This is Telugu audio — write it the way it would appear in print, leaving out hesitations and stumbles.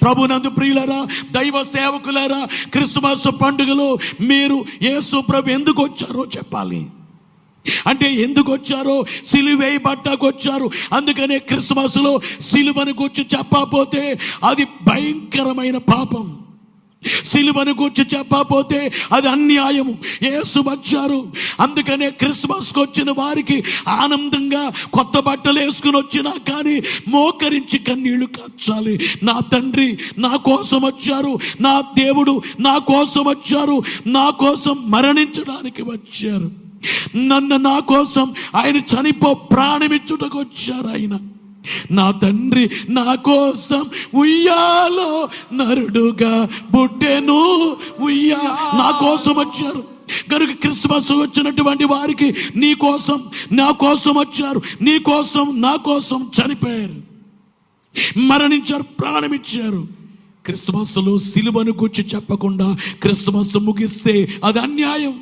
ప్రభునందు ప్రియులారా, దైవ సేవకులారా, క్రిస్మస్ పండుగలో మీరు యేసు ప్రభు ఎందుకు వచ్చారో చెప్పాలి. అంటే ఎందుకు వచ్చారో, సిలువేయబడ్డానికి వచ్చారు. అందుకనే క్రిస్మస్లో సిలువను గురించి చెప్పకపోతే అది భయంకరమైన పాపం. సిలువను గురించి చెప్పకపోతే అది అన్యాయము. యేసు వచ్చారు. అందుకనే క్రిస్మస్కి వచ్చిన వారికి ఆనందంగా కొత్త బట్టలు వేసుకుని వచ్చినా కానీ మోకరించి కన్నీళ్లు కార్చాలి. నా తండ్రి నా కోసం వచ్చారు, నా దేవుడు నా కోసం వచ్చారు, నా కోసం మరణించడానికి వచ్చారు, నా కోసం ఆయన ప్రాణమిచ్చుటకు వచ్చారు. ఆయన నా తండ్రి నా కోసం ఉయ్యాలో నరుడుగా పుట్టెను, నా కోసం వచ్చారు. కనుక క్రిస్మస్ వచ్చినటువంటి వారికి నీ కోసం నా కోసం వచ్చారు, నీ కోసం నా కోసం చనిపోయారు, మరణించారు, ప్రాణమిచ్చారు. క్రిస్మస్లో సిలువను గురించి చెప్పకుండా క్రిస్మస్ ముగిస్తే అది అన్యాయం.